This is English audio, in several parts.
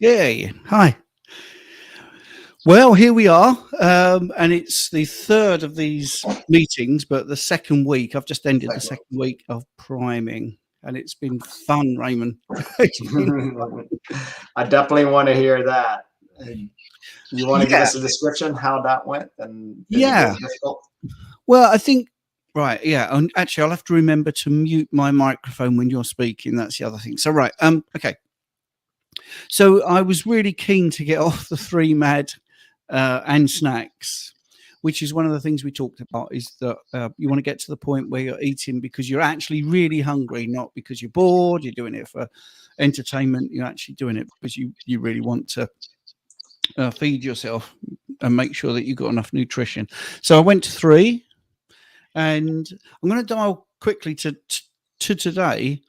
Yeah. Hi. Well, here we are, and it's the third of these meetings, but the second week. I've just ended the second week of priming, and it's been fun, Raymond. It's been I definitely want to hear that. And you want to give yeah, us a description how that went? And is it yeah. really difficult? Well, I think right, yeah. And actually, I'll have to remember to mute my microphone when you're speaking. That's the other thing. So, right, okay. So I was really keen to get off the three mad and snacks, which is one of the things we talked about, is that you want to get to the point where you're eating because you're actually really hungry, not because you're bored, you're doing it for entertainment, you're actually doing it because you really want to feed yourself and make sure that you've got enough nutrition. So I went to three, and I'm going to dial quickly to today,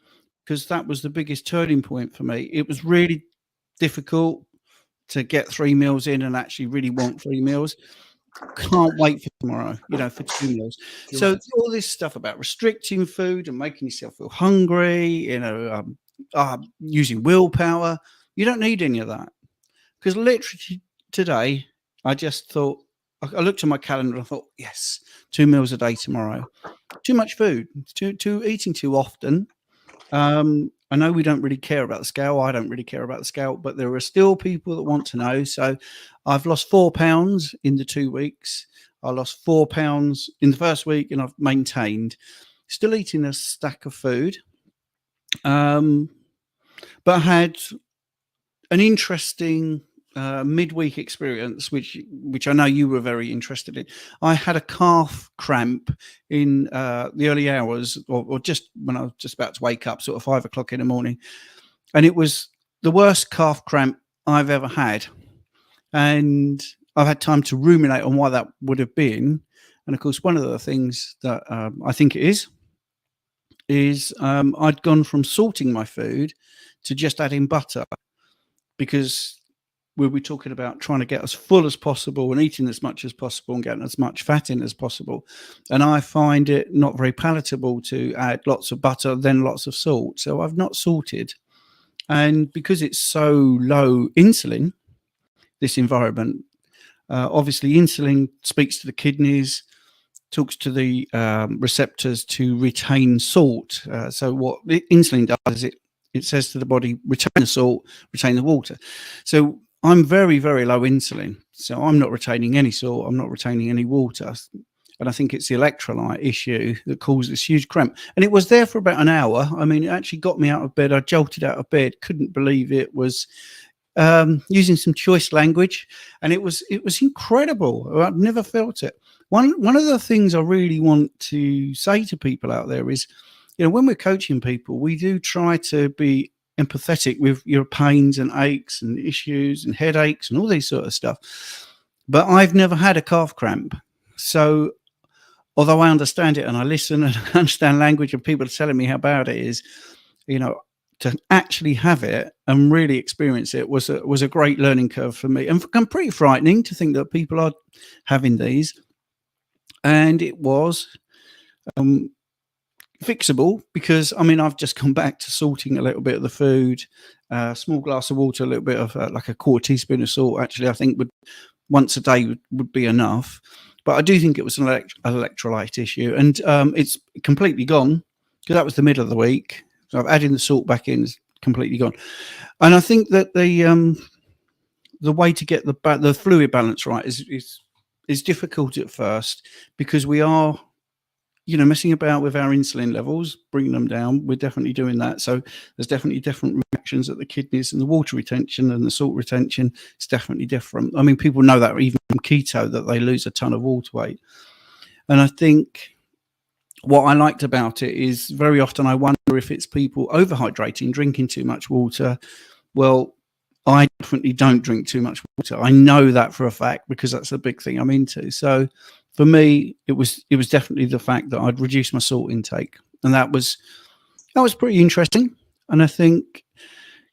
because that was the biggest turning point for me. It was really difficult to get 3 meals in and actually really want 3 meals. Can't wait for tomorrow, for 2 meals. So all this stuff about restricting food and making yourself feel hungry, using willpower, you don't need any of that. Because literally today, I just thought, I looked at my calendar and I thought, yes, 2 meals a day tomorrow. Too much food, eating too often. I know we don't really care about the scale. I don't really care about the scale, but there are still people that want to know. So I've lost 4 pounds in the 2 weeks. I lost 4 pounds in the first week, and I've maintained. Still eating a stack of food, but I had an interesting midweek experience, which I know you were very interested in. I had a calf cramp in the early hours, or just when I was just about to wake up, sort of 5 o'clock in the morning, and it was the worst calf cramp I've ever had. And I've had time to ruminate on why that would have been. And of course, one of the things that I think it is I'd gone from salting my food to just adding butter, because we'll be talking about trying to get as full as possible and eating as much as possible and getting as much fat in as possible. And I find it not very palatable to add lots of butter, then lots of salt. So I've not salted. And because it's so low insulin, this environment, obviously insulin speaks to the kidneys, talks to the receptors to retain salt. So what insulin does is it says to the body, retain the salt, retain the water. So I'm very, very low insulin. So I'm not retaining any salt. I'm not retaining any water. And I think it's the electrolyte issue that caused this huge cramp. And it was there for about an hour. I mean, it actually got me out of bed. I jolted out of bed, couldn't believe it. Was using some choice language, and it was incredible. I've never felt it. One of the things I really want to say to people out there is, when we're coaching people, we do try to be empathetic with your pains and aches and issues and headaches and all this sort of stuff. But I've never had a calf cramp. So although I understand it and I listen and I understand language and people are telling me how bad it is, to actually have it and really experience it was a great learning curve for me, and pretty frightening to think that people are having these. And it was fixable, because I've just come back to salting a little bit of the food, a small glass of water, a little bit of like a quarter teaspoon of salt. Actually, I think once a day would be enough. But I do think it was an electrolyte issue, and it's completely gone, because that was the middle of the week. So I've added the salt back in, is completely gone. And I think that the way to get the fluid balance right is difficult at first, because we are, messing about with our insulin levels, bringing them down. We're definitely doing that. So there's definitely different reactions at the kidneys, and the water retention and the salt retention is definitely different. I mean, people know that even from keto, that they lose a ton of water weight. And I think what I liked about it is very often I wonder if it's people overhydrating, drinking too much water. Well, I definitely don't drink too much water. I know that for a fact, because that's a big thing I'm into. So for me, it was definitely the fact that I'd reduced my salt intake, and that was pretty interesting. And I think,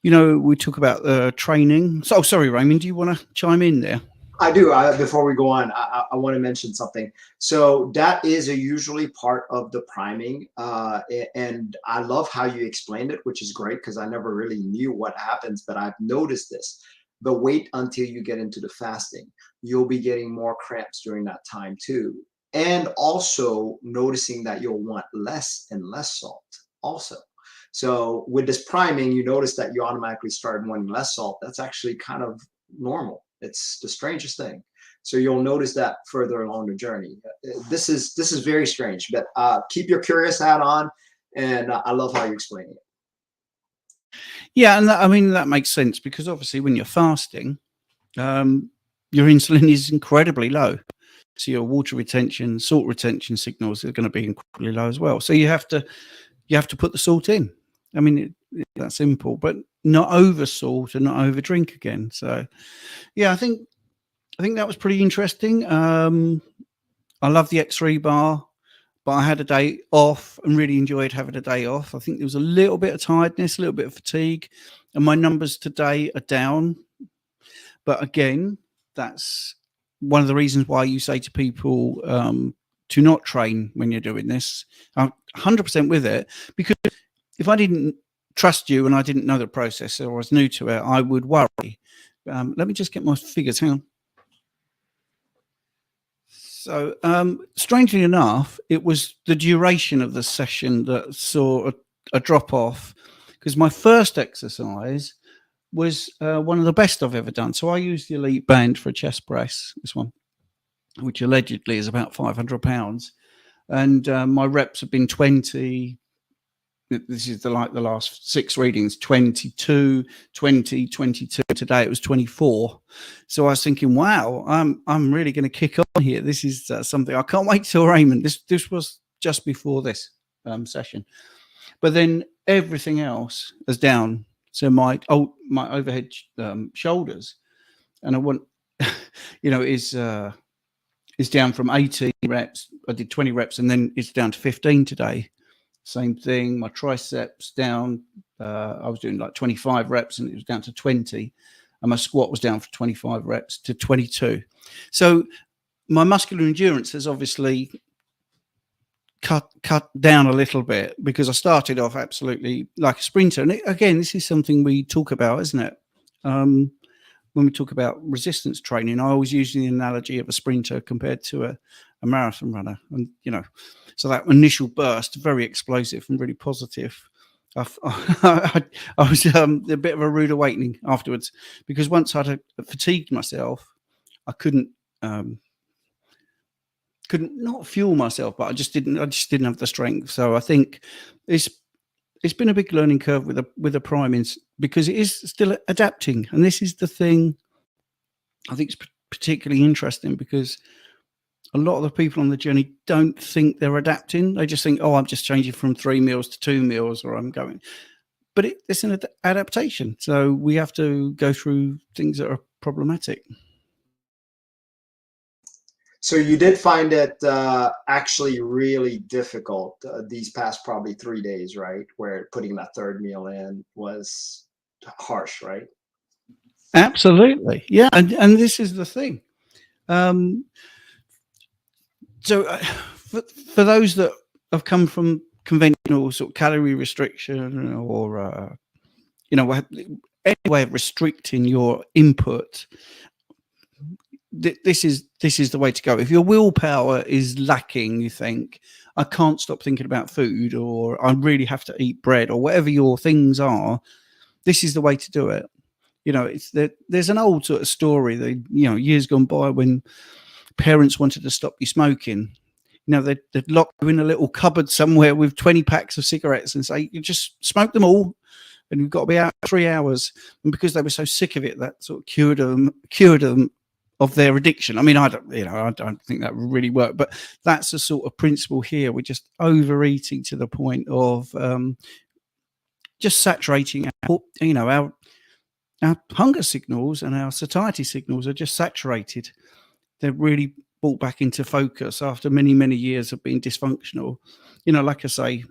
we talk about the training. So, sorry, Raymond, do you want to chime in there? I do. Before we go on, I want to mention something. So that is usually part of the priming, and I love how you explained it, which is great because I never really knew what happens, but I've noticed this. But wait until you get into the fasting. You'll be getting more cramps during that time too, and also noticing that you'll want less and less salt also. So with this priming, you notice that you automatically start wanting less salt. That's actually kind of normal. It's the strangest thing. So you'll notice that further along the journey. This is very strange, but keep your curious hat on, and I love how you're explaining it. Yeah, and I mean that makes sense because obviously when you're fasting, your insulin is incredibly low, so your water retention, salt retention signals are going to be incredibly low as well. So you have to put the salt in. I mean, that's simple, but not over salt and not over drink again. So yeah, I think that was pretty interesting. I love the X3 bar, but I had a day off and really enjoyed having a day off. I think there was a little bit of tiredness, a little bit of fatigue, and my numbers today are down. But again, that's one of the reasons why you say to people to not train when you're doing this. I'm 100% with it, because if I didn't trust you and I didn't know the process or I was new to it, I would worry. Let me just get my figures. Hang on. So, strangely enough, it was the duration of the session that saw a drop off, because my first exercise was one of the best I've ever done. So I used the Elite Band for a chest press, this one, which allegedly is about 500 pounds. And my reps have been 20. This is the last 6 readings, 22, 20, 22. Today it was 24. So I was thinking, wow, I'm really going to kick on here. This is something I can't wait till Raymond. This was just before this session, but then everything else is down. So my overhead shoulders, and I want, is down from 18 reps. I did 20 reps, and then it's down to 15 today. Same thing. My triceps down. I was doing like 25 reps, and it was down to 20. And my squat was down from 25 reps to 22. So my muscular endurance has obviously cut down a little bit, because I started off absolutely like a sprinter. And again, this is something we talk about, isn't it? When we talk about resistance training, I always use the analogy of a sprinter compared to a marathon runner. And, so that initial burst, very explosive and really positive. I was a bit of a rude awakening afterwards, because once I'd fatigued myself, I couldn't not fuel myself, but I just didn't have the strength. So I think it's been a big learning curve with the priming, because it is still adapting. And this is the thing I think is particularly interesting, because a lot of the people on the journey don't think they're adapting. They just think, oh, I'm just changing from 3 meals to 2 meals, or I'm going. But it's an adaptation. So we have to go through things that are problematic. So you did find it actually really difficult these past probably 3 days, right? Where putting that third meal in was harsh, right? Absolutely. Yeah. And this is the thing. So for those that have come from conventional sort of calorie restriction, or any way of restricting your input, this is the way to go. If your willpower is lacking, you think, I can't stop thinking about food, or I really have to eat bread, or whatever your things are, this is the way to do it. It's there's an old sort of story that, years gone by, when parents wanted to stop you smoking, they'd lock you in a little cupboard somewhere with 20 packs of cigarettes and say, you just smoke them all, and you've got to be out 3 hours. And because they were so sick of it, that sort of cured them of their addiction. I mean, I don't think that would really work, but that's the sort of principle here. We're just overeating to the point of just saturating our hunger signals, and our satiety signals are just saturated. They're really brought back into focus after many, many years of being dysfunctional. Like I say,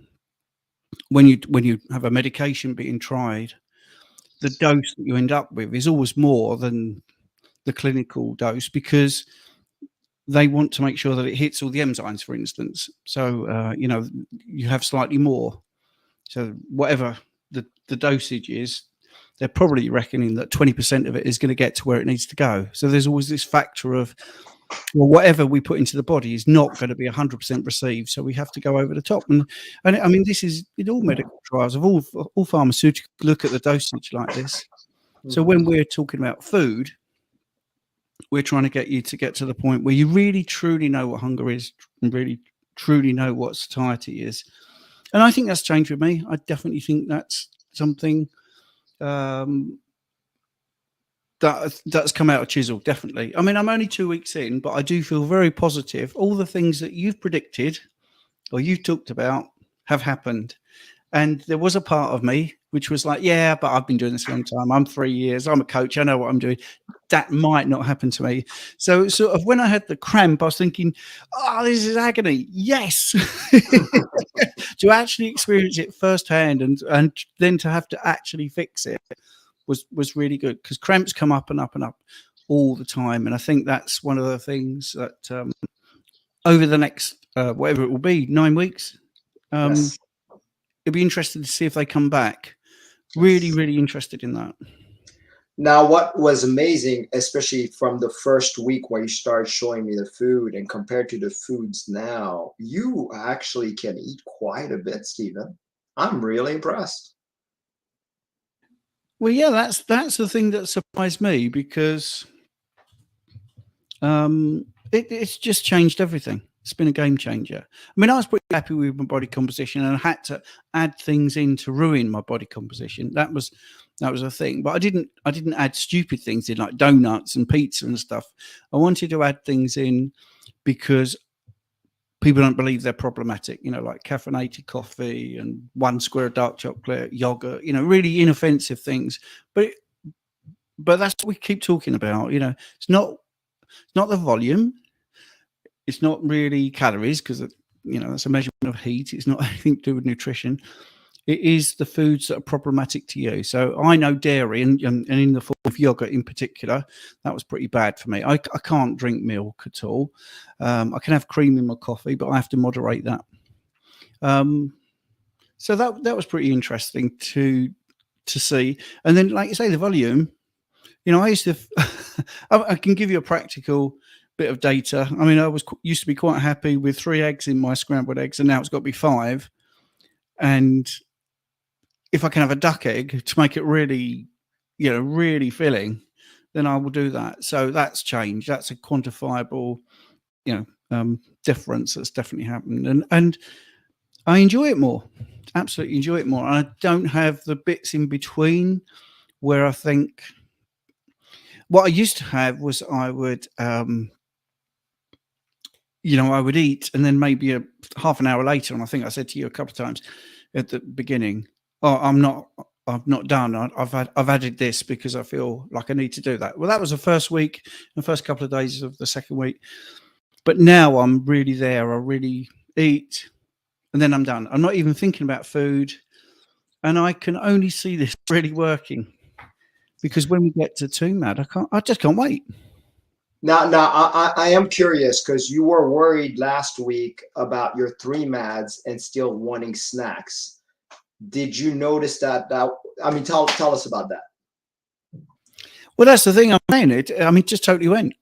when you have a medication being tried, the dose that you end up with is always more than the clinical dose because they want to make sure that it hits all the enzymes, for instance. So, you have slightly more. So whatever the dosage is, they're probably reckoning that 20% of it is going to get to where it needs to go. So there's always this factor of, well, whatever we put into the body is not going to be 100% received. So we have to go over the top. And I mean, this is in all medical trials of all pharmaceuticals look at the dosage like this. So when we're talking about food, we're trying to get you to get to the point where you really truly know what hunger is and really truly know what satiety is. And I think that's changed with me. I definitely think that's something that's come out of chisel, definitely. I mean, I'm only 2 weeks in, but I do feel very positive. All the things that you've predicted or you've talked about have happened. And there was a part of me which was like, yeah, but I've been doing this a long time. I'm 3 years. I'm a coach. I know what I'm doing. That might not happen to me. So sort of when I had the cramp, I was thinking, oh, this is agony. Yes. To actually experience it firsthand and then to have to actually fix it was really good, because cramps come up and up and up all the time. And I think that's one of the things that over the next, whatever it will be, 9 weeks, Yes. it'd be interesting to see if they come back. Really, really interested in that. Now, what was amazing, especially from the first week where you started showing me the food and compared to the foods now, you actually can eat quite a bit, Stephen. I'm really impressed. Well, yeah, that's the thing that surprised me, because it's just changed everything. It's been a game changer. I mean, I was pretty happy with my body composition, and I had to add things in to ruin my body composition. That was a thing. But I didn't add stupid things in, like donuts and pizza and stuff. I wanted to add things in because people don't believe they're problematic, like caffeinated coffee and 1 square of dark chocolate, yogurt, really inoffensive things. But that's what we keep talking about. It's not the volume. It's not really calories, because that's a measurement of heat. It's not anything to do with nutrition. It is the foods that are problematic to you. So I know dairy and in the form of yogurt in particular, that was pretty bad for me. I can't drink milk at all. I can have cream in my coffee, but I have to moderate that. So that was pretty interesting to see. And then, like you say, the volume. I used to. I can give you a practical bit of data. I mean, I used to be quite happy with 3 eggs in my scrambled eggs, and now it's got to be 5. And if I can have a duck egg to make it really, really filling, then I will do that. So that's changed. That's a quantifiable, difference that's definitely happened. And I enjoy it more. Absolutely enjoy it more. And I don't have the bits in between where I think what I used to have was I would, I would eat, and then maybe a half an hour later, and I think I said to you a couple of times at the beginning, oh, I'm not done. I've added this because I feel like I need to do that. Well, that was the first week, the first couple of days of the second week. But now I'm really there. I really eat, and then I'm done. I'm not even thinking about food. And I can only see this really working, because when we get to 2 mad, I just can't wait. Now, I am curious, because you were worried last week about your 3 mads and still wanting snacks. Did you notice that? I mean, tell us about that. Well, that's the thing I'm saying. It just totally went.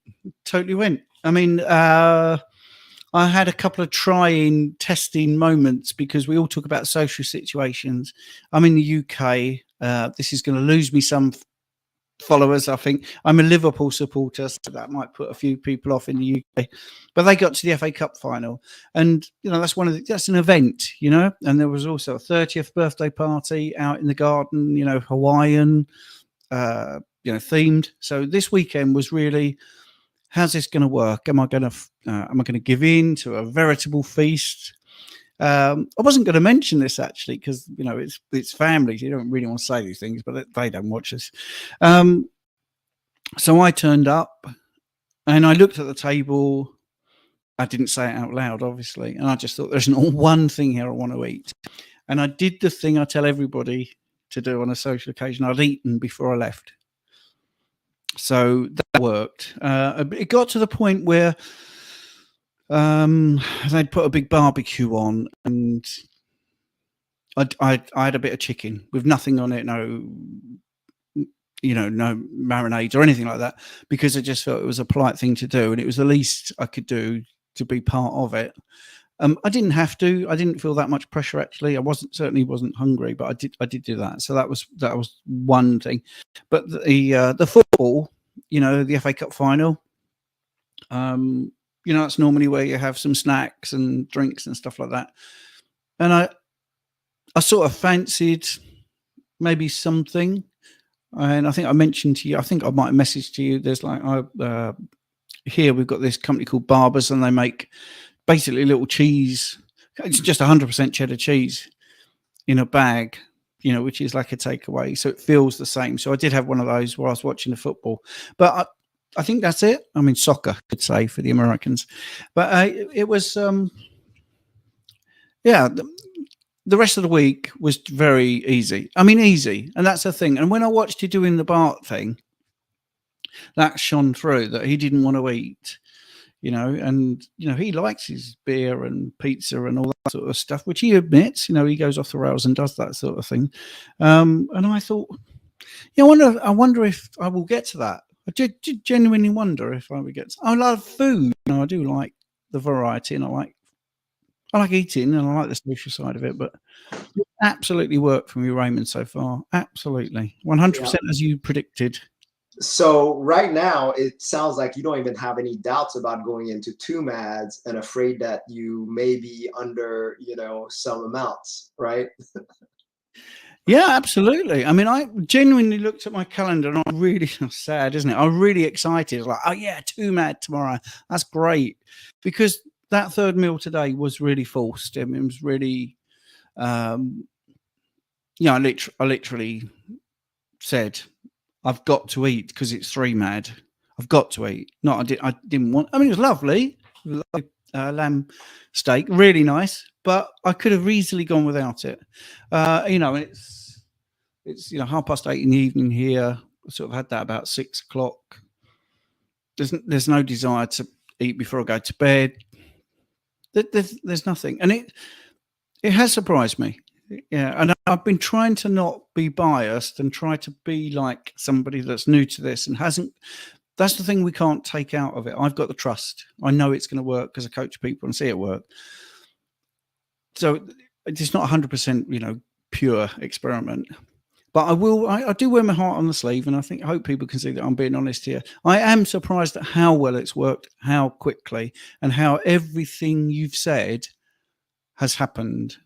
I mean, I had a couple of testing moments, because we all talk about social situations. I'm in the UK. This is going to lose me some followers. I think I'm a Liverpool supporter, so that might put a few people off in the UK. But they got to the FA Cup final, and that's an event, And there was also a 30th birthday party out in the garden, Hawaiian, themed. So this weekend was really, how's this going to work? Am I going to give in to a veritable feast? I wasn't going to mention this, actually, because it's families. You don't really want to say these things, but they don't watch this. So I turned up, and I looked at the table. I didn't say it out loud, obviously, and I just thought, there's not one thing here I want to eat. And I did the thing I tell everybody to do on a social occasion. I'd eaten before I left. So that worked. It got to the point where they'd put a big barbecue on, and I had a bit of chicken with nothing on it, no, no marinades or anything like that, because I just felt it was a polite thing to do, and it was the least I could do to be part of it. I didn't have to. I didn't feel that much pressure, actually. I certainly wasn't hungry, but I did do that. So that was one thing. But the football, the FA Cup final, that's normally where you have some snacks and drinks and stuff like that. And I sort of fancied maybe something. And I think I mentioned to you, I think I might have messaged to you, there's like, here we've got this company called Barbers, and they make basically little cheese. It's just 100% cheddar cheese in a bag, which is like a takeaway. So it feels the same. So I did have one of those while I was watching the football. But I think that's it. I mean, soccer, could say, for the Americans. But it was, the rest of the week was very easy. I mean, easy. And that's the thing. And when I watched you doing the Bart thing, that shone through, that he didn't want to eat, and, he likes his beer and pizza and all that sort of stuff, which he admits, he goes off the rails and does that sort of thing. And I thought, I wonder if I will get to that. I did genuinely wonder if I would get to, I love food. I do like the variety, and I like eating, and I like the social side of it, but it absolutely worked for me, Raymond, so far. Absolutely. 100% as you predicted. So right now, it sounds like you don't even have any doubts about going into 2 MADs and afraid that you may be under, some amounts, right? Yeah, absolutely. I mean, I genuinely looked at my calendar, and I'm really sad, isn't it? I'm really excited. Like, oh yeah, 2 MAD tomorrow. That's great. Because that third meal today was really forced. I mean, it was really, I literally said, I've got to eat because it's 3 MAD. I've got to eat. I didn't want. I mean, it was lovely. Lamb steak, really nice, but I could have easily gone without it. It's 8:30 in the evening here. I sort of had that about 6 o'clock. There's no desire to eat before I go to bed. There's nothing, and it has surprised me. Yeah, and I've been trying to not be biased and try to be like somebody that's new to this and hasn't. That's the thing we can't take out of it. I've got the trust. I know it's going to work because I coach people and see it work. So it's not 100%, pure experiment. But I do wear my heart on the sleeve, and I hope people can see that I'm being honest here. I am surprised at how well it's worked, how quickly, and how everything you've said has happened,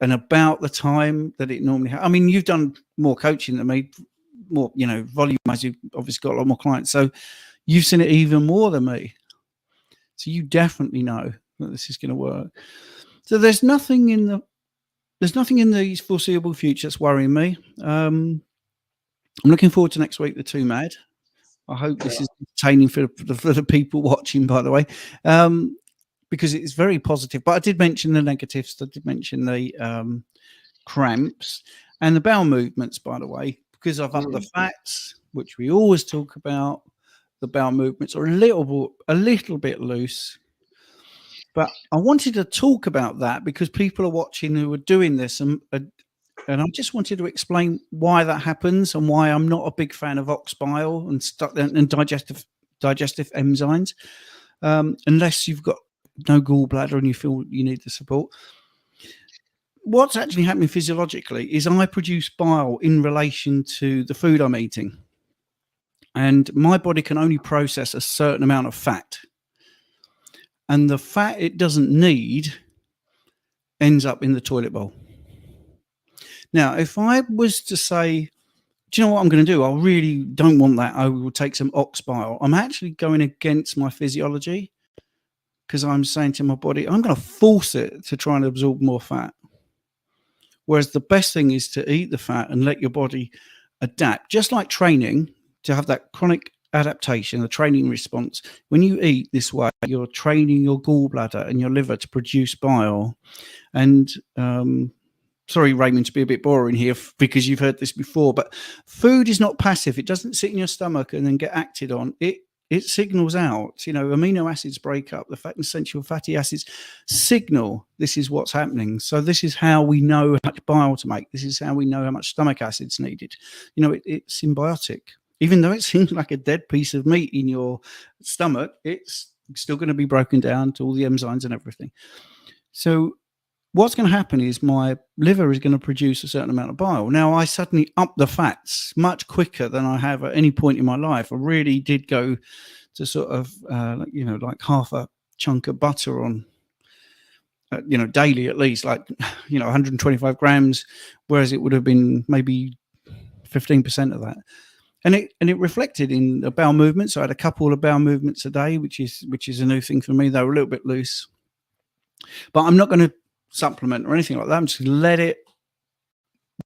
and about the time that it normally happens. I mean, you've done more coaching than me, more, volume, as you've obviously got a lot more clients. So you've seen it even more than me. So you definitely know that this is going to work. So there's nothing in the foreseeable future that's worrying me. I'm looking forward to next week, the 2 MAD. I hope this is entertaining for the people watching, by the way, because it's very positive. But I did mention the negatives. I did mention the cramps and the bowel movements, by the way, because I've upped the fats, which we always talk about. The bowel movements are a little bit loose. But I wanted to talk about that because people are watching who are doing this, and I just wanted to explain why that happens and why I'm not a big fan of ox bile and digestive enzymes, unless you've got no gallbladder and you feel you need the support. What's actually happening physiologically is I produce bile in relation to the food I'm eating, and my body can only process a certain amount of fat. And the fat it doesn't need ends up in the toilet bowl. Now, if I was to say, do you know what I'm going to do? I really don't want that. I will take some ox bile. I'm actually going against my physiology because I'm saying to my body, I'm going to force it to try and absorb more fat. Whereas the best thing is to eat the fat and let your body adapt, just like training, to have that chronic adaptation, the training response. When you eat this way, you're training your gallbladder and your liver to produce bile. And sorry, Raymond, to be a bit boring here because you've heard this before, but food is not passive. It doesn't sit in your stomach and then get acted on. It signals out, you know, amino acids break up, the essential fatty acids signal this is what's happening. So this is how we know how much bile to make. This is how we know how much stomach acid's needed. You know, it's symbiotic. Even though it seems like a dead piece of meat in your stomach, it's still going to be broken down to all the enzymes and everything. So what's going to happen is my liver is going to produce a certain amount of bile. Now, I suddenly up the fats much quicker than I have at any point in my life. I really did go to sort of, you know, like half a chunk of butter on, you know, daily at least, like, you know, 125 grams, whereas it would have been maybe 15% of that. And it reflected in the bowel movements. So I had a couple of bowel movements a day, which is a new thing for me. They were a little bit loose, but I'm not going to supplement or anything like that. I'm just going to let it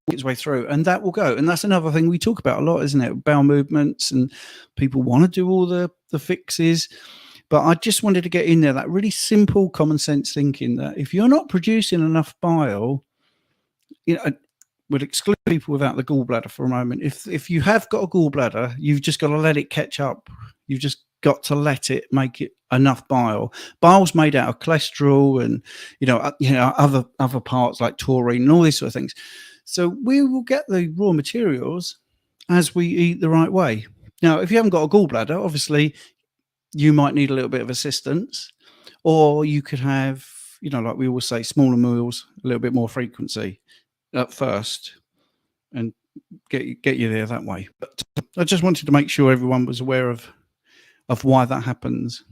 work its way through, and that will go. And that's another thing we talk about a lot, isn't it? Bowel movements, and people want to do all the fixes. But I just wanted to get in there, that really simple common sense thinking that if you're not producing enough bile, you know, would exclude people without the gallbladder for a moment. If you have got a gallbladder, you've just got to let it catch up. You've just got to let it make it enough bile. Bile's made out of cholesterol and other parts like taurine and all these sort of things. So we will get the raw materials as we eat the right way. Now, if you haven't got a gallbladder, obviously you might need a little bit of assistance, or you could have, you know, like we always say, smaller meals, a little bit more frequency at first, and get you there that way. But I just wanted to make sure everyone was aware of why that happens.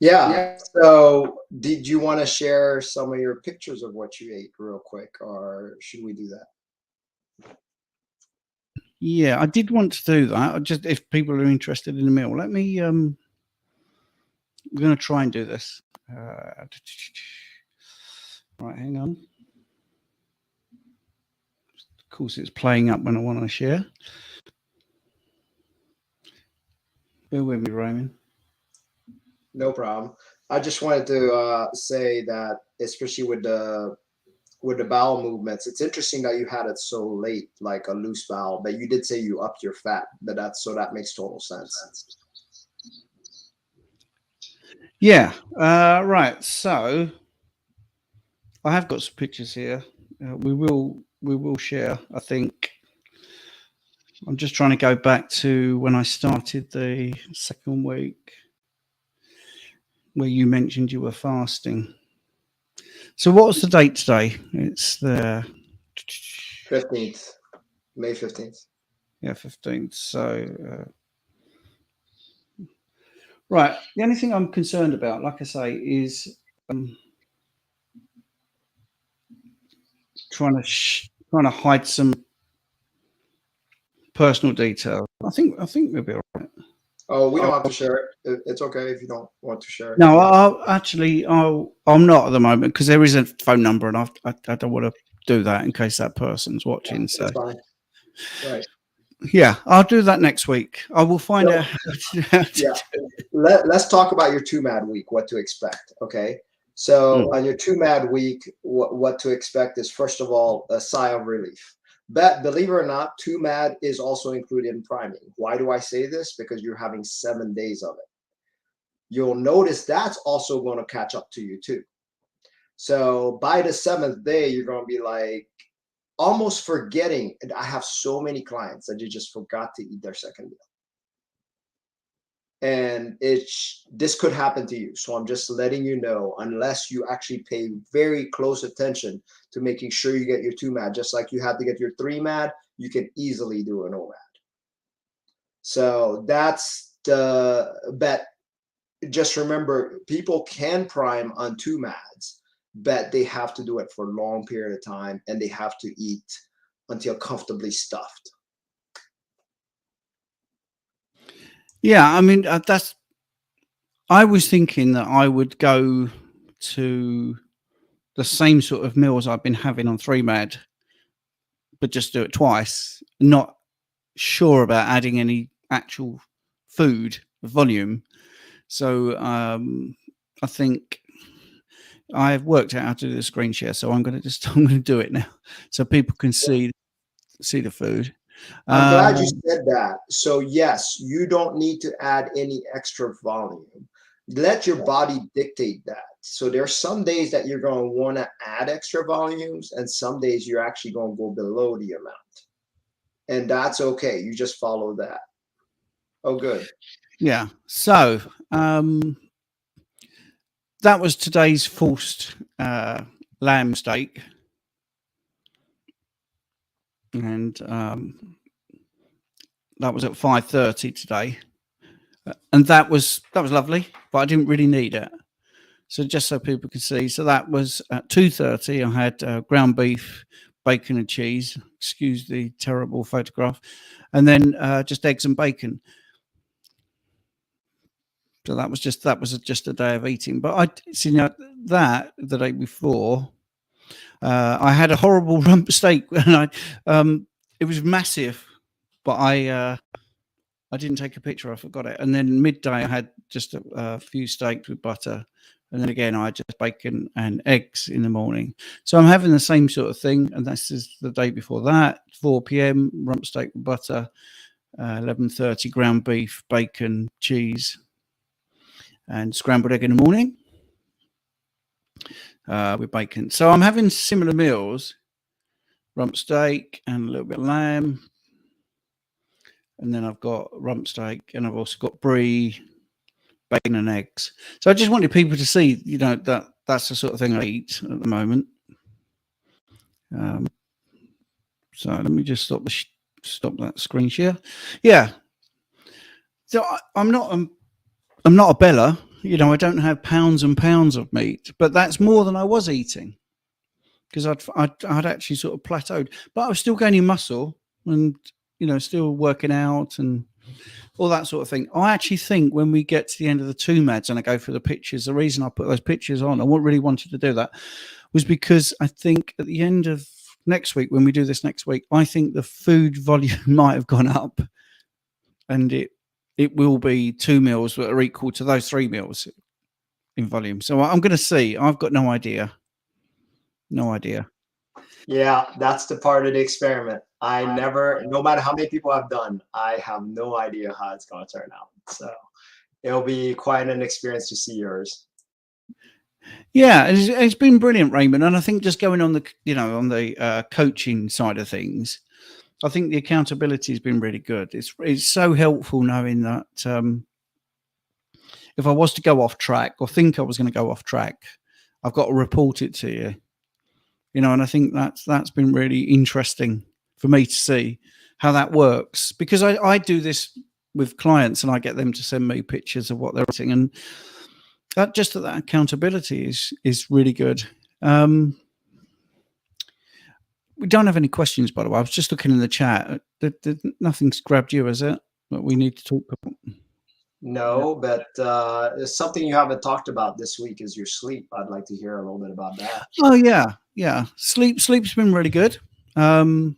Yeah. So did you want to share some of your pictures of what you ate real quick, or should we do that? Yeah, I did want to do that. I just, if people are interested in the meal, let me, we're going to try and do this. Right, hang on. Of course, it's playing up when I want to share. Bear with me, Raymond. No problem. I just wanted to say that, especially with the bowel movements, it's interesting that you had it so late, like a loose bowel, but you did say you upped your fat, but that makes total sense. Yeah. Right. So I have got some pictures here. We will share. I think I'm just trying to go back to when I started the second week, where you mentioned you were fasting. So what was the date today? It's the 15th, May 15th. Yeah, 15th. So right. The only thing I'm concerned about, like I say, is trying to hide some personal details. I think we'll be all right. Oh, we don't have to share it. It's okay if you don't want to share it. No, I'm not at the moment, because there is a phone number, and I don't want to do that in case that person's watching. So that's fine. Right. Yeah, I'll do that next week. I will find out how to Yeah. Let's talk about your 2MAD week, what to expect. Okay. So on your 2MAD week, what to expect is, first of all, a sigh of relief. But believe it or not, 2MAD is also included in priming. Why do I say this? Because you're having 7 days of it. You'll notice that's also going to catch up to you too. So by the 7th day, you're going to be like almost forgetting. And I have so many clients that just forgot to eat their second meal. And this could happen to you. So I'm just letting you know, unless you actually pay very close attention to making sure you get your 2MAD, just like you had to get your 3MAD, you can easily do an OMAD. So that's the bet. Just remember, people can prime on 2MADs, but they have to do it for a long period of time, and they have to eat until comfortably stuffed. Yeah, I mean, I was thinking that I would go to the same sort of meals I've been having on 3MAD, but just do it twice. Not sure about adding any actual food volume. So I think I've worked out how to do the screen share, so I'm going to do it now, so people can see the food. I'm glad you said that. So yes, you don't need to add any extra volume. Let your body dictate that. So there's some days that you're going to want to add extra volumes, and some days you're actually going to go below the amount. And that's okay. You just follow that. Oh, good. Yeah. So that was today's forced lamb steak. And that was at 5:30 today. And that was lovely, but I didn't really need it. So just so people can see. So that was at 2:30. I had ground beef, bacon and cheese. Excuse the terrible photograph. And then just eggs and bacon. So that was just a day of eating. But I see now that the day before, I had a horrible rump steak, and it was massive, but I didn't take a picture. I forgot it. And then midday, I had just a few steaks with butter, and then again, I had just bacon and eggs in the morning. So I'm having the same sort of thing, and this is the day before that. 4 p.m. rump steak with butter, 11:30 ground beef, bacon, cheese, and scrambled egg in the morning with bacon. So I'm having similar meals: rump steak and a little bit of lamb, and then I've got rump steak, and I've also got brie, bacon, and eggs. So I just wanted people to see, that that's the sort of thing I eat at the moment. So let me just stop that screen share. Yeah. So I'm not a Bella. I don't have pounds and pounds of meat, but that's more than I was eating, because I'd actually sort of plateaued, but I was still gaining muscle and still working out and all that sort of thing. I actually think when we get to the end of the 2 mads and I go through the pictures, the reason I put those pictures on, I really wanted to do that, was because I think at the end of next week, when we do this next week, I think the food volume might have gone up, and it will be 2 meals that are equal to those 3 meals in volume. So I'm going to see. I've got no idea. No idea. Yeah, that's the part of the experiment. No matter how many people I've done, I have no idea how it's going to turn out. So it'll be quite an experience to see yours. Yeah, it's been brilliant, Raymond. And I think just going on the coaching side of things, I think the accountability has been really good. It's so helpful knowing that if I was to go off track or think I was going to go off track, I've got to report it to you. And I think that's been really interesting for me to see how that works, because I do this with clients and I get them to send me pictures of what they're eating, and that accountability is really good. We don't have any questions, by the way. I was just looking in the chat. Nothing's grabbed you, is it? That we need to talk about? No, but something you haven't talked about this week is your sleep. I'd like to hear a little bit about that. Oh yeah. Sleep's been really good. The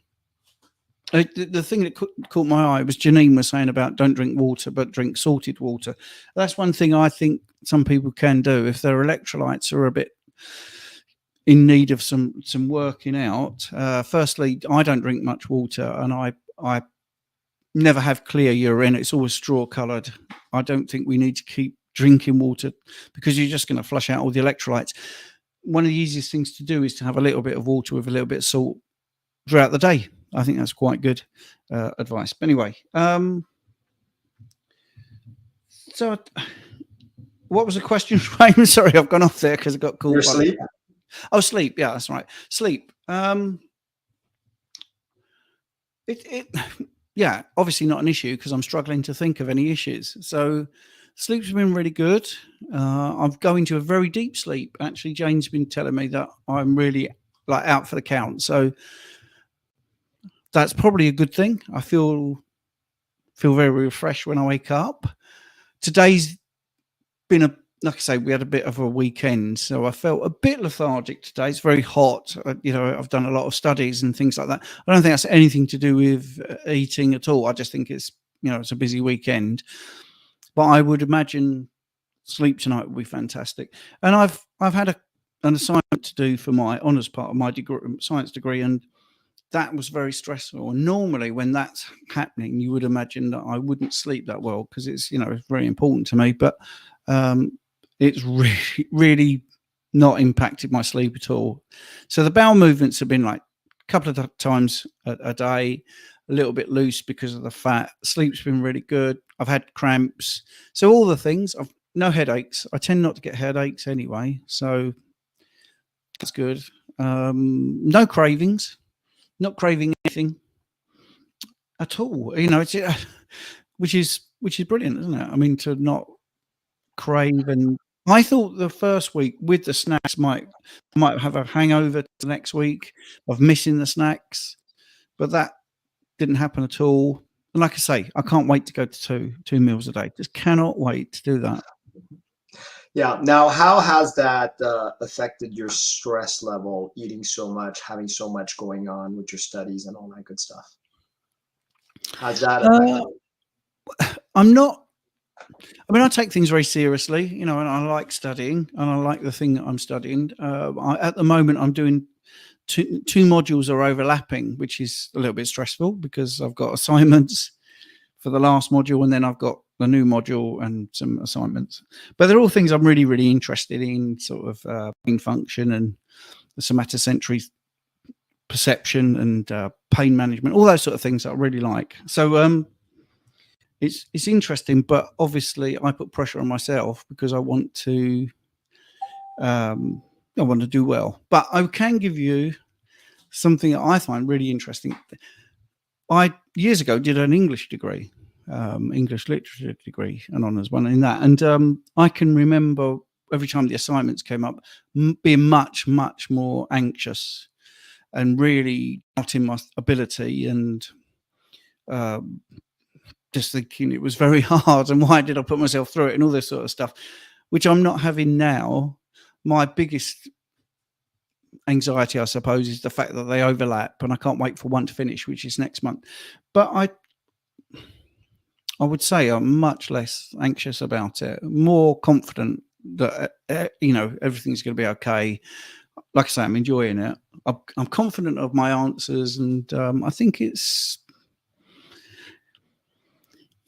thing that caught my eye was Janine was saying about don't drink water, but drink salted water. That's one thing I think some people can do if their electrolytes are a bit in need of some working out. Firstly, I don't drink much water, and I never have clear urine. It's always straw coloured. I don't think we need to keep drinking water, because you're just going to flush out all the electrolytes. One of the easiest things to do is to have a little bit of water with a little bit of salt throughout the day. I think that's quite good advice. But anyway, so what was the question, Raymond? Sorry, I've gone off there because I got called. Your sleep? Oh, sleep. Yeah, that's right. Sleep. Yeah, obviously not an issue, because I'm struggling to think of any issues. So sleep's been really good. I'm going to a very deep sleep. Actually, Jane's been telling me that I'm really out for the count. So that's probably a good thing. I feel very refreshed when I wake up. Today's been like I say, we had a bit of a weekend, so I felt a bit lethargic today. It's very hot. I've done a lot of studies and things like that. I don't think that's anything to do with eating at all. I just think it's a busy weekend. But I would imagine sleep tonight will be fantastic. And I've had an assignment to do for my honours part of my degree, science degree, and that was very stressful. And normally, when that's happening, you would imagine that I wouldn't sleep that well because it's it's very important to me. But it's really, really not impacted my sleep at all. So the bowel movements have been like a couple of times a day, a little bit loose because of the fat. Sleep's been really good. I've had cramps, so all the things. I've no headaches. I tend not to get headaches anyway, so that's good. No cravings. Not craving anything at all. It's which is brilliant, isn't it? I mean, to not crave. And I thought the first week with the snacks might have a hangover the next week of missing the snacks, but that didn't happen at all. And like I say, I can't wait to go to two meals a day. Just cannot wait to do that. Yeah. Now, how has that affected your stress level, eating so much, having so much going on with your studies and all that good stuff? How's that affected Uh, you? I'm not. I mean, I take things very seriously, and I like studying, and I like the thing that I'm studying. At the moment, I'm doing two modules are overlapping, which is a little bit stressful because I've got assignments for the last module, and then I've got the new module and some assignments. But they're all things I'm really, really interested in, sort of brain function and the somatosensory perception and pain management, all those sort of things that I really like. So it's interesting, but obviously I put pressure on myself because I want to do well. But I can give you something that I find really interesting. I years ago did an English degree, English literature degree, an honours one in that, and I can remember every time the assignments came up, being much, much more anxious and really doubting my ability and just thinking it was very hard and why did I put myself through it and all this sort of stuff, which I'm not having now. My biggest anxiety, I suppose, is the fact that they overlap and I can't wait for one to finish, which is next month. But I would say I'm much less anxious about it, more confident that everything's going to be okay. Like I say, I'm enjoying it. I'm confident of my answers, and I think it's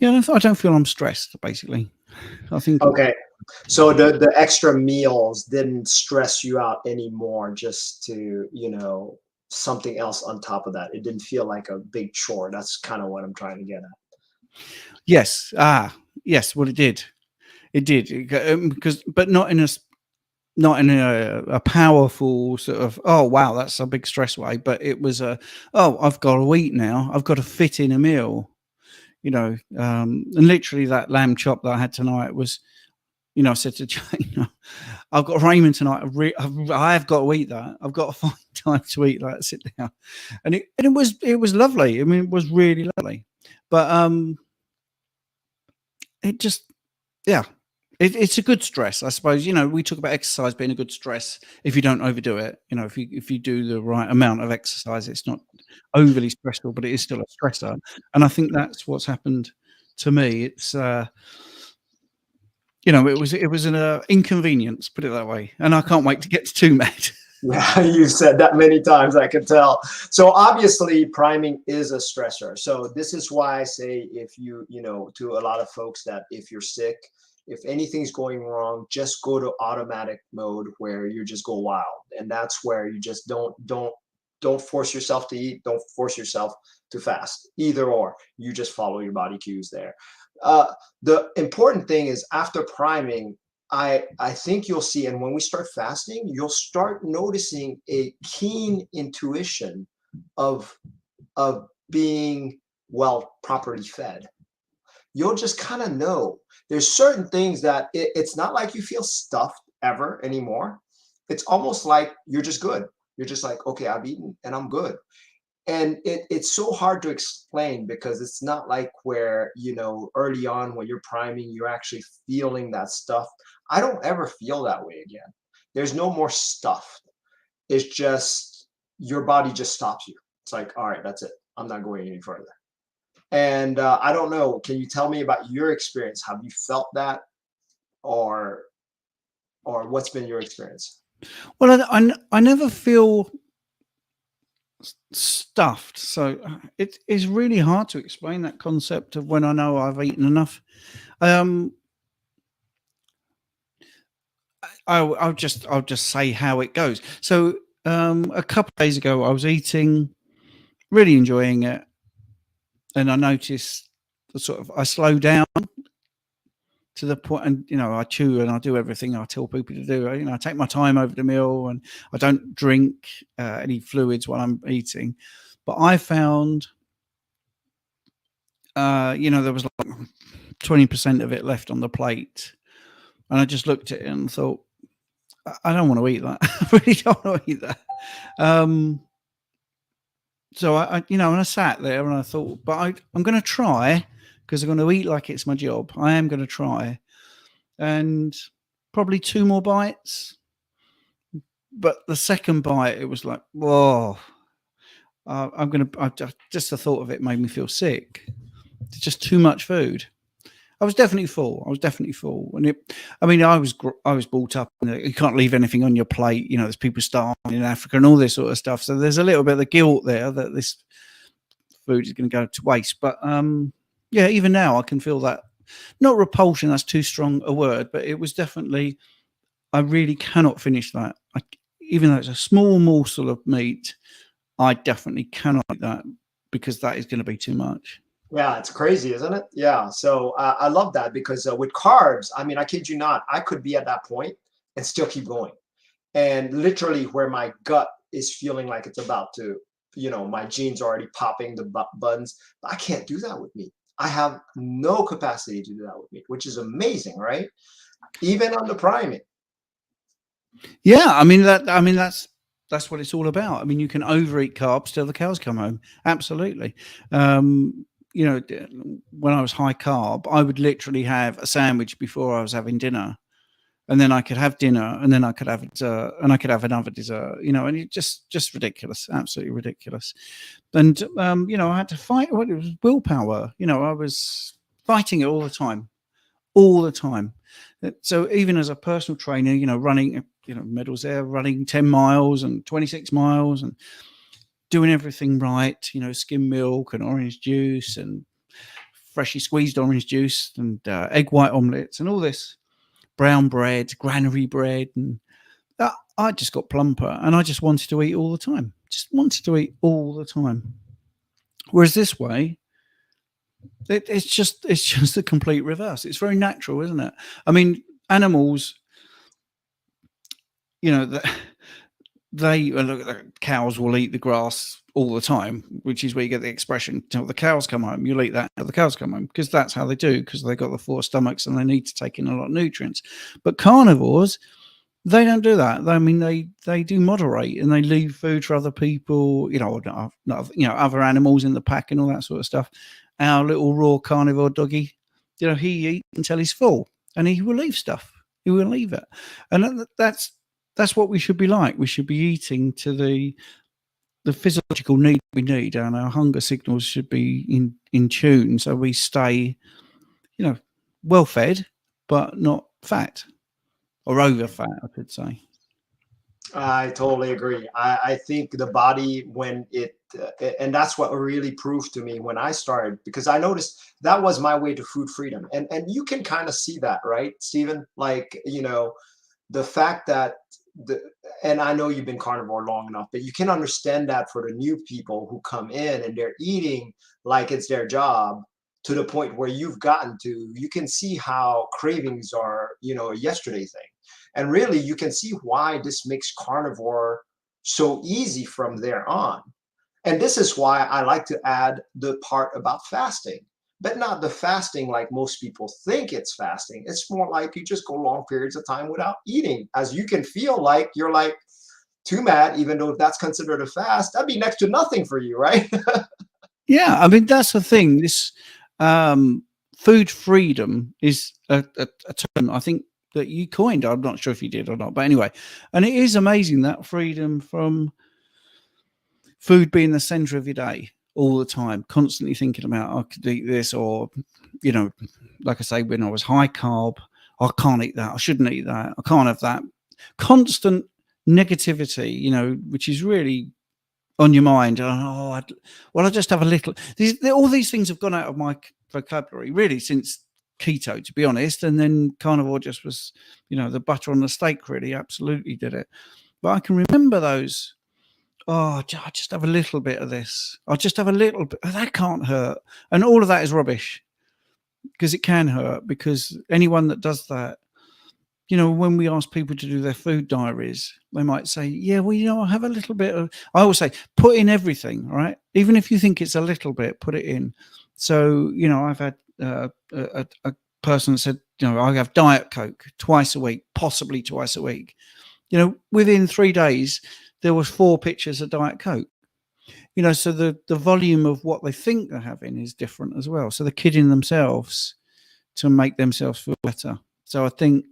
I don't feel I'm stressed. Basically, I think Okay. So the extra meals didn't stress you out anymore, just to, something else on top of that. It didn't feel like a big chore. That's kind of what I'm trying to get at. yes, yes. Well, it did, because but not in a powerful sort of, oh wow, that's a big stress way, but it was I've got to eat now. I've got to fit in a meal. And literally that lamb chop that I had tonight was, I said to Jane, I've got Raymond tonight. I have got to eat that. I've got to find time to eat that. Sit down, and it was lovely. I mean, it was really lovely, but it just yeah, it's a good stress, I suppose. We talk about exercise being a good stress if you don't overdo it. If you do the right amount of exercise, it's not overly stressful, but it is still a stressor. And I think that's what's happened to me. It's it was an inconvenience, put it that way, and I can't wait to get to two med. Yeah, you've said that many times, I can tell. So obviously priming is a stressor. So this is why I say, if to a lot of folks, that if you're sick, if anything's going wrong, just go to automatic mode where you just go wild. And that's where you just don't force yourself to eat. Don't force yourself to fast. Either or, you just follow your body cues there. The important thing is, after priming, I think you'll see, and when we start fasting, you'll start noticing a keen intuition of being properly fed. You'll just kind of know. There's certain things that it's not like you feel stuffed ever anymore. It's almost like you're just good. You're just like, okay, I've eaten and I'm good. And it's so hard to explain, because it's not like where, early on when you're priming, you're actually feeling that stuff. I don't ever feel that way again. There's no more stuff. It's just your body just stops you. It's like, all right, that's it. I'm not going any further. And I don't know. Can you tell me about your experience? Have you felt that, or what's been your experience? Well, I never feel stuffed. So it is really hard to explain that concept of when I know I've eaten enough. Um, I'll just say how it goes. So a couple of days ago, I was eating, really enjoying it, and I noticed the sort of I slow down to the point, and I chew and I do everything I tell people to do. I take my time over the meal, and I don't drink any fluids while I'm eating. But I found, there was like 20% of it left on the plate, and I just looked at it and thought, I don't want to eat that. I really don't want to eat that. So and I sat there and I thought, but I'm going to try, because I'm going to eat like it's my job. I am going to try, and probably 2 more bites. But the second bite, it was like, whoa, just the thought of it made me feel sick. It's just too much food. I was definitely full. And I was brought up, you can't leave anything on your plate. There's people starving in Africa and all this sort of stuff. So there's a little bit of guilt there that this food is going to go to waste. But yeah, even now I can feel that. Not repulsion, that's too strong a word, but it was definitely, I really cannot finish that. Even though it's a small morsel of meat, I definitely cannot eat that, because that is going to be too much. Yeah, it's crazy, isn't it? Yeah. So I love that, because with carbs, I mean, I kid you not, I could be at that point and still keep going. And literally, where my gut is feeling like it's about to, my genes are already popping the buttons. But I can't do that with meat. I have no capacity to do that with meat, which is amazing, right? Even on the priming. Yeah, that's what it's all about. I mean, you can overeat carbs till the cows come home. Absolutely. When I was high carb, I would literally have a sandwich before I was having dinner, and then I could have dinner, and then I could have dessert, and I could have another dessert. And it just ridiculous, absolutely ridiculous. And I had to fight. It was willpower. I was fighting it all the time. So even as a personal trainer, running, medals there, running 10 miles and 26 miles and doing everything right, skim milk and orange juice and freshly squeezed orange juice and egg white omelets and all this, brown bread, granary bread. And I just got plumper, and I just wanted to eat all the time. Whereas this way, it's just the complete reverse. It's very natural, isn't it? I mean, animals, the cows will eat the grass all the time, which is where you get the expression, till the cows come home. You'll eat that till the cows come home, because that's how they do, because they've got the 4 stomachs and they need to take in a lot of nutrients. But carnivores, they don't do that. I mean, they do moderate, and they leave food for other people, other animals in the pack and all that sort of stuff. Our little raw carnivore doggy, he eats until he's full, and he will leave stuff. He will leave it, and that's what we should be like. We should be eating to the physiological need we need, and our hunger signals should be in tune, so we stay, well fed, but not fat. Or over fat, I could say. I totally agree. I think the body, when and that's what really proved to me when I started, because I noticed that was my way to food freedom. And you can kind of see that, right, Stephen? Like, the fact that and I know you've been carnivore long enough, but you can understand that for the new people who come in and they're eating like it's their job, to the point where you've gotten to, you can see how cravings are, a yesterday thing. And really, you can see why this makes carnivore so easy from there on. And this is why I like to add the part about fasting, but not the fasting like most people think it's fasting. It's more like you just go long periods of time without eating, as you can feel like you're like too mad, even though if that's considered a fast, that'd be next to nothing for you, right? Yeah, I mean, that's the thing. This food freedom is a term I think that you coined. I'm not sure if you did or not, but anyway, and it is amazing, that freedom from food being the center of your day all the time, constantly thinking about, I could eat this, or, like I say, when I was high carb, I can't eat that, I shouldn't eat that, I can't have that. Constant negativity, you know, which is really on your mind. Oh, I'll just have a little. All these things have gone out of my vocabulary really since keto, to be honest. And then carnivore just was, you know, the butter on the steak really absolutely did it. But I can remember those. Oh, I'll just have a little bit of this. I'll just have a little bit. That can't hurt. And all of that is rubbish, because it can hurt, because anyone that does that, you know, when we ask people to do their food diaries, they might say, yeah, well, you know, I have a little bit of, I always say, put in everything, right? Even if you think it's a little bit, put it in. So, you know, I've had a person that said, you know, I have Diet Coke twice a week, possibly twice a week. You know, within 3 days, there was 4 pictures of Diet Coke. You know, so the volume of what they think they're having is different as well. So they're kidding themselves to make themselves feel better. So I think,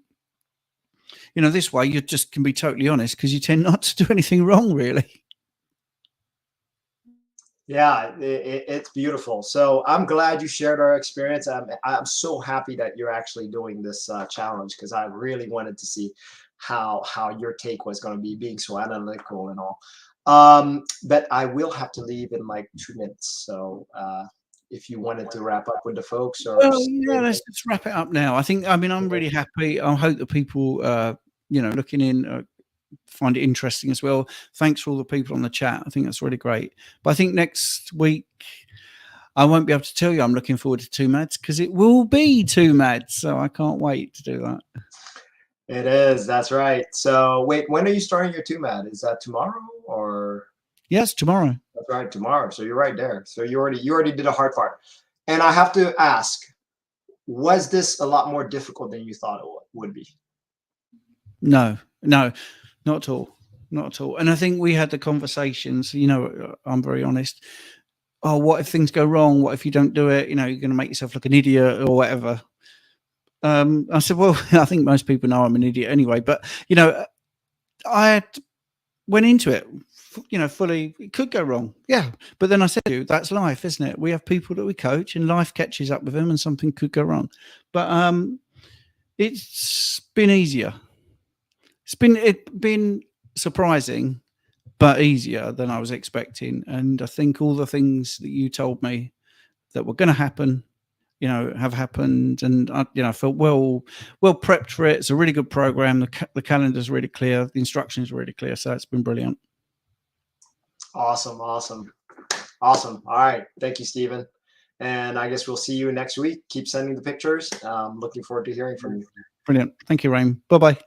you know, this way you just can be totally honest, because you tend not to do anything wrong, really. Yeah, it's beautiful. So I'm glad you shared our experience. I'm so happy that you're actually doing this challenge, because I really wanted to see how your take was going to be, being so analytical and all. But I will have to leave in like 2 minutes. So if you wanted to wrap up with the folks or Well, say yeah, anything. let's just wrap it up now. I mean, I'm really happy. I hope that people, you know, looking in, find it interesting as well. Thanks for all the people on the chat. I think that's really great. But I think next week I won't be able to tell you I'm looking forward to 2 Mads, because it will be 2 Mads. So I can't wait to do that. It is. That's right. So wait, when are you starting your 2 Mad? Is that tomorrow or? Yes, tomorrow. That's right, tomorrow. So you're right there. So you already did a hard part. And I have to ask, was this a lot more difficult than you thought it would be? No, not at all. Not at all. And I think we had the conversations, you know, I'm very honest. Oh, what if things go wrong? What if you don't do it? You know, you're going to make yourself look an idiot or whatever. I said, well, I think most people know I'm an idiot anyway. But, you know, I went into it, you know, fully. It could go wrong. Yeah. But then I said to you, that's life, isn't it? We have people that we coach and life catches up with them and something could go wrong. But it's been easier. It's been surprising, but easier than I was expecting. And I think all the things that you told me that were going to happen, you know, have happened. And I, you know, I felt well prepped for it. It's a really good program. The calendar's really clear. The instructions are really clear. So it's been brilliant. Awesome. All right. Thank you, Stephen. And I guess we'll see you next week. Keep sending the pictures. Looking forward to hearing from you. Brilliant. Thank you, Raymond. Bye-bye.